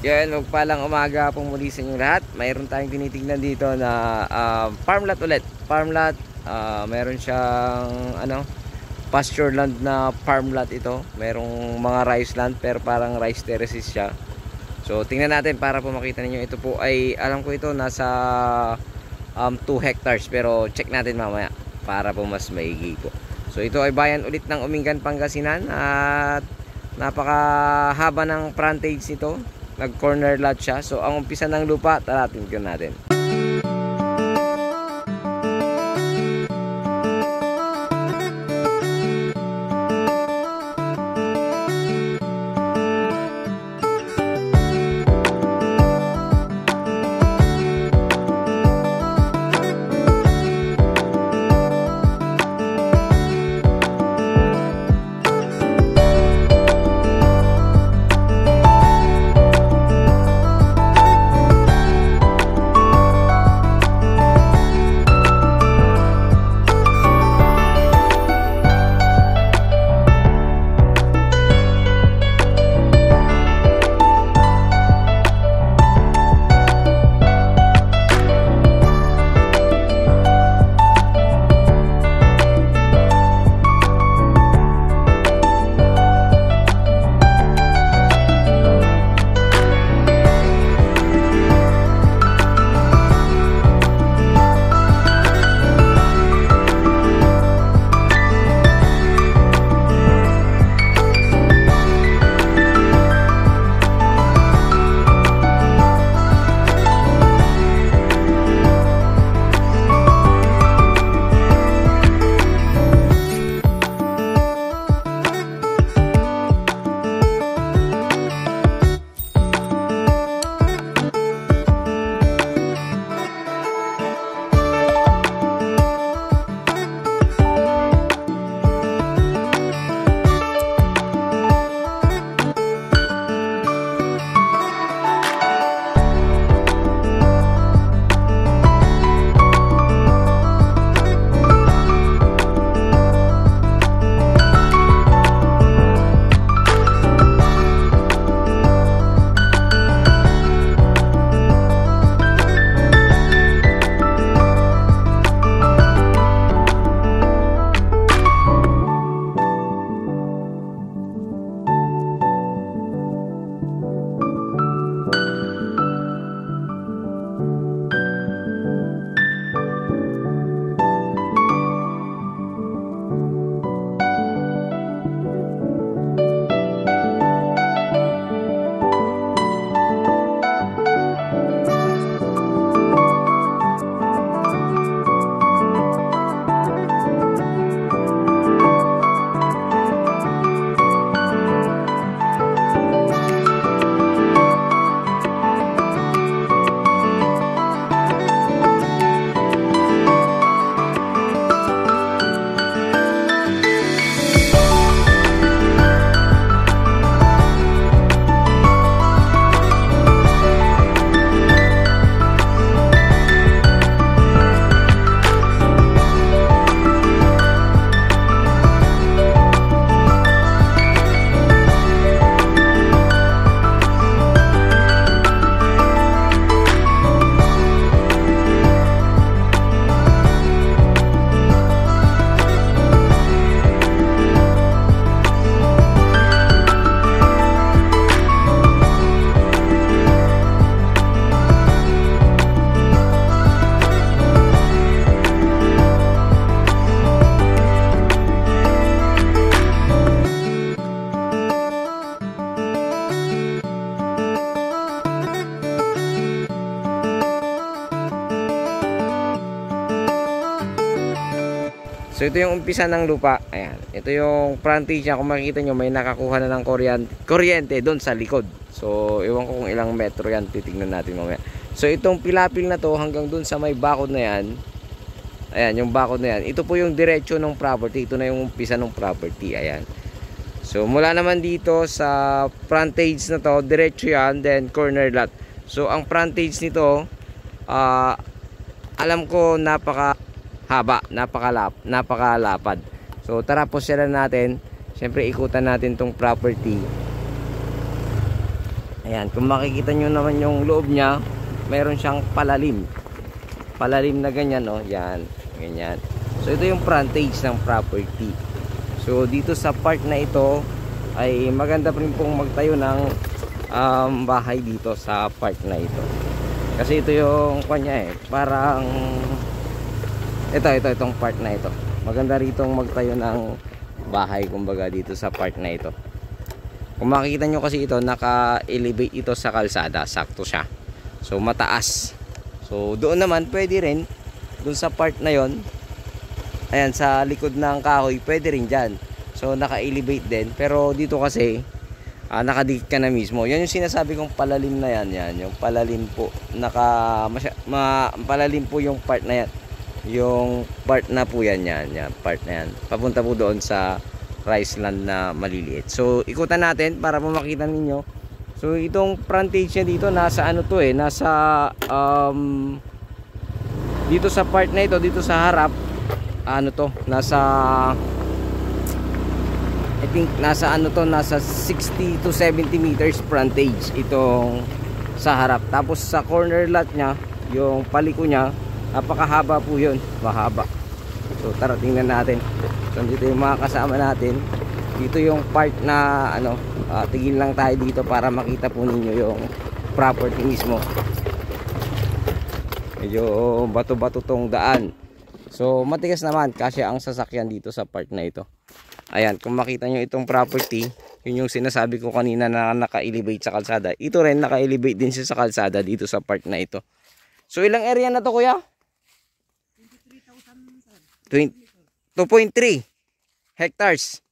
Yan, magpalang umaga po muli sa inyo lahat. Mayroon tayong tinitingnan dito na farm lot ulit. Farm lot, mayroon siyang pasture land na farm lot ito. Mayroong mga rice land pero parang rice terraces siya. So tingnan natin para po makita ninyo. Ito po ay, alam ko ito nasa 2 hectares, pero check natin mamaya para po mas maigi po. So ito ay bayan ulit ng Umingan, Pangasinan, at napakahaba ng frontage nito. Nag corner lot siya. So ang umpisa ng lupa, tara tingnan natin. So ito yung umpisa ng lupa. Ayan. Ito yung frontage niya. Kung makikita nyo, may nakakuha na ng kuryente doon sa likod. So ewan ko kung ilang metro yan. Titignan natin mamaya. So itong pilapil na to hanggang doon sa may bakod na yan. Ayan, yung bakod na yan. Ito po yung diretso ng property. Ito na yung umpisa ng property. Ayan. So mula naman dito sa frontage na to, diretso yan. Then corner lot. So ang frontage nito, alam ko napakahaba, napakalapad. So tara po sila natin. Siyempre ikutan natin tong property. Ayan, kung makikita nyo naman yung loob niya, meron siyang palalim. Palalim na ganyan, oh. Yan, ganyan. So ito yung frontage ng property. So dito sa part na ito ay maganda rin pong magtayo ng bahay dito sa part na ito. Kasi ito yung kanya parang itong part na ito. Maganda rito magtayo ng bahay kumbaga dito sa part na ito. Kung makikita nyo kasi ito, naka-elevate ito sa kalsada, sakto siya. So mataas. So doon naman pwede rin, doon sa part na yon, ayan sa likod ng kahoy, pwede rin dyan. So naka-elevate din. Pero dito kasi nakadikit ka na mismo. Yan yung sinasabi kong palalim na yan. Yan yung palalim po. Palalim po yung part na yan. Yung part na po yan. Yan part na yan. Papunta po doon sa rice land na maliliit. So ikutan natin para po makita ninyo. So itong frontage niya dito nasa ano to nasa dito sa part na ito, dito sa harap, ano to, nasa I think nasa ano to, nasa 60 to 70 meters frontage itong sa harap. Tapos sa corner lot niya, yung paliko niya, napakahaba po yun, mahaba. So tara tingnan natin. So dito yung mga kasama natin. Dito yung part na ano, tigil lang tayo dito para makita po ninyo yung property mismo. Medyo bato-bato tong daan. So matigas naman kasi ang sasakyan dito sa part na ito. Ayan, kung makita nyo itong property, yun yung sinasabi ko kanina na naka-elevate sa kalsada. Ito rin naka-elevate din siya sa kalsada dito sa part na ito. So ilang area na to kuya? 2.3 hectares.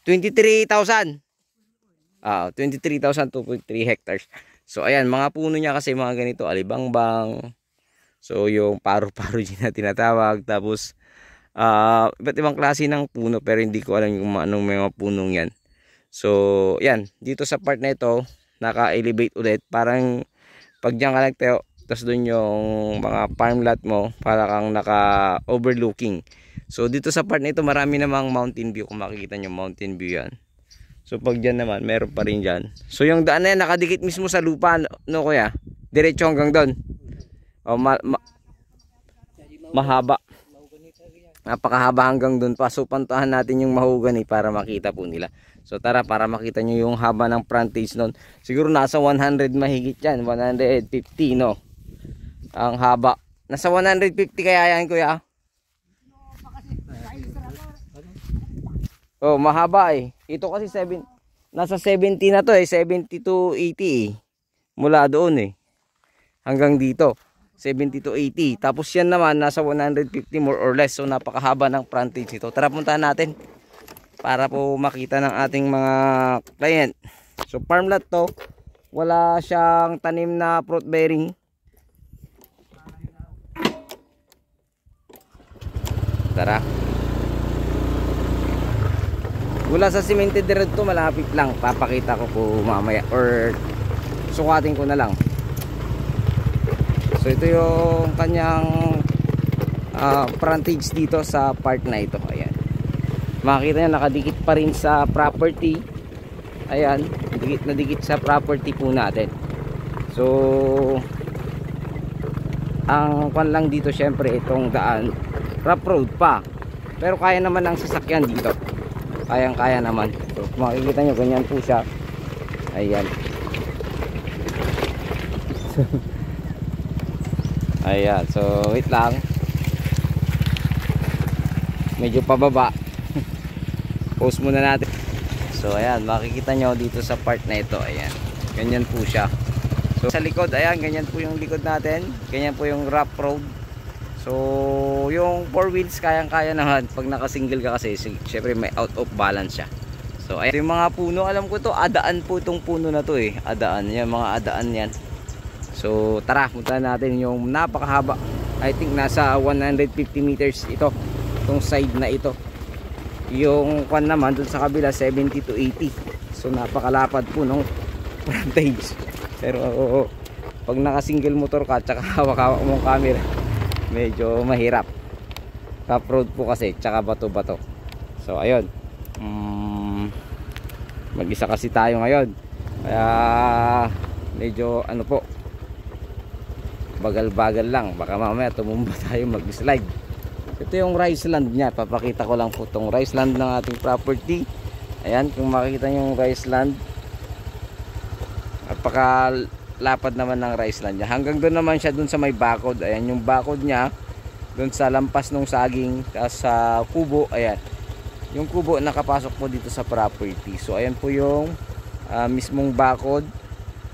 23,000. 23,000, 2.3 hectares. So ayan, mga puno niya kasi mga ganito, alibangbang. So yung paro-paro din na tinatawag. Tapos iba't ibang klase ng puno pero hindi ko alam kung anong mga punong yan. So yan, dito sa part na ito, naka-elevate ulit. Parang pag diyan ka nagtayo, tapos doon yung mga farm lot mo, para kang naka-overlooking. So dito sa part na ito, marami namang mountain view. Kung makikita nyo, mountain view yan. So pag dyan naman, meron pa rin dyan. So yung daan na yan, nakadikit mismo sa lupa, no kuya? Diretso hanggang doon. Mahaba. Napakahaba hanggang doon pa. So pantahan natin yung mahogany para makita po nila. So tara, para makita nyo yung haba ng frontage nun. Siguro nasa 100 mahigit yan. 150, no? Ang haba. Nasa 150 kaya yan kuya? Oh, mahaba eh. Ito kasi nasa 70 na to 70 to 80 mula doon hanggang dito. 70 to 80. Tapos yan naman nasa 150 more or less. So napakahaba ng frontage ito. Tara puntahan natin para po makita ng ating mga client. So farm lot to. Wala siyang tanim na fruit bearing. Tara. Mula sa cemented road to, malapit lang. Papakita ko po mamaya or sukatin ko na lang. So ito yung kanyang frontage dito sa part na ito. Ayan. Makikita nyo nakadikit pa rin sa property. Ayan, dikit na dikit sa property po natin. So ang kwan lang dito syempre itong daan, rough road pa. Pero kaya naman ang sasakyan dito. Kayang-kaya naman. So makikita nyo ganyan po siya. Ayan. Ayan, so wait lang. Medyo pababa. Post muna natin. So ayan, makikita nyo dito sa part na ito. Ayan, ganyan po siya. So sa likod, ayan, ganyan po yung likod natin. Ganyan po yung rough road. So yung 4 wheels kayang-kaya naman. Pag naka-single ka kasi, syempre may out of balance siya. So ayan, yung mga puno, alam ko to, adaan po itong puno na to adaan, yan, mga adaan yan. So tara, punta natin yung napakahaba. I think nasa 150 meters ito, itong side na ito. Yung kwan naman dun sa kabila 70 to 80. So napakalapad po ng frontage. Pero pag naka single motor ka tsaka hawak-hawak mong camera, medyo mahirap. Top road po kasi tsaka bato-bato. So ayun, Mag-isa kasi tayo ngayon. Kaya medyo ano po, bagal-bagal lang. Baka mamaya tumumba tayo mag-slide. Ito yung rice land niya. Papakita ko lang po itong rice land ng ating property. Ayan, kung makikita nyo yung rice land, napakalapad naman ng rice land niya. Hanggang doon naman siya doon sa may bakod. Ayan yung bakod niya, doon sa lampas ng saging, sa kubo. Ayan, yung kubo nakapasok po dito sa property. So ayan po yung mismong bakod.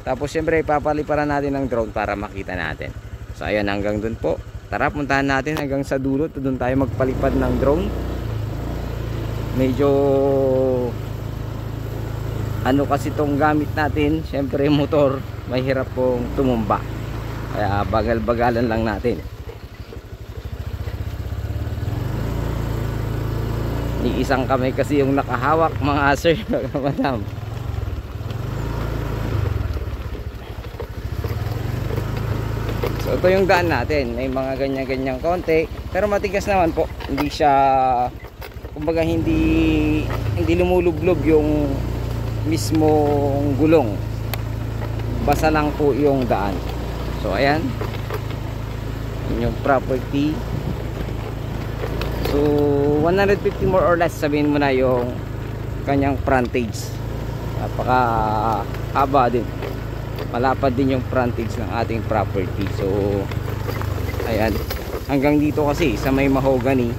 Tapos syempre ipapaliparan natin ng drone para makita natin. So ayan, hanggang doon po. Tara, puntahan natin hanggang sa dulo. Doon tayo magpalipad ng drone. Medyo ano kasi itong gamit natin, syempre motor, mahirap pong tumumba. Kaya bagal-bagalan lang natin. Isang kamay kasi yung nakahawak, mga sir, mga madam. So ito yung daan natin, may mga ganyan-ganyan konti, pero matigas naman po. Hindi siya, kumbaga hindi lumulublob yung mismong gulong. Basa lang po yung daan. So ayan, yun yung property. So 150 more or less, sabihin mo na yung kanyang frontage. Napaka haba din, malapad din yung frontage ng ating property. So ayan, hanggang dito kasi sa may mahogany.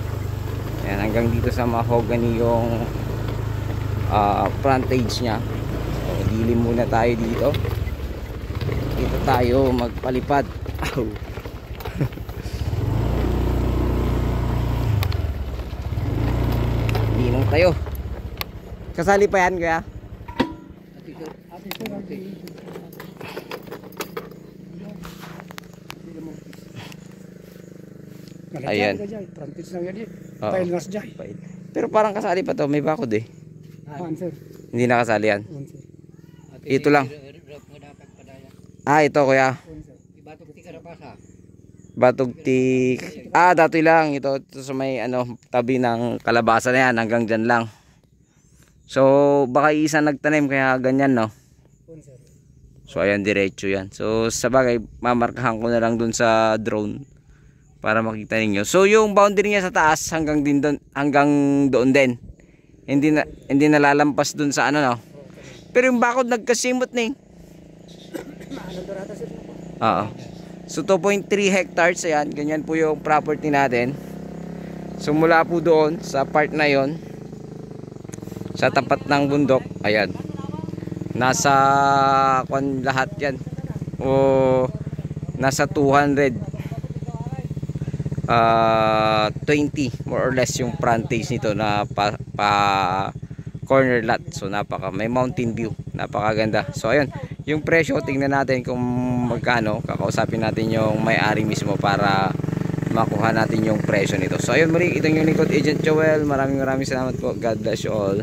Ayan, hanggang dito sa mahogany yung frontage nya. So dilim muna tayo dito. Dito tayo magpalipad. Ow. Dinong tayo. Kasali pa yan kaya? Ayan. Pero parang kasali pa to, may bakod eh. Hindi nakasali yan. Ito lang. Ito kuya. Batog ti. Dati lang ito sa may tabi ng kalabasa na yan, hanggang dyan lang. So baka isa nagtanim kaya ganyan, no. So ayan, diretso yan. So sa bagay mamarkahan ko na lang dun sa drone para makita ninyo. So yung boundary niya sa taas hanggang doon din. Hindi nalalampas dun sa no. Pero yung bakod nagkasimot na eh. Oo. So 2.3 hectares, ayan, ganyan po yung property natin. So mula po doon sa part na yon, sa tapat ng bundok, ayan, nasa lahat yan, o nasa 220 more or less yung frontage nito na corner lot. So may mountain view, napakaganda. So ayun, yung presyo tingnan natin kung magkano. Kakausapin natin yung may-ari mismo para makuha natin yung presyo nito. So ayun, muli, itong yung Likod Agent Joel. Maraming salamat po. God bless you all.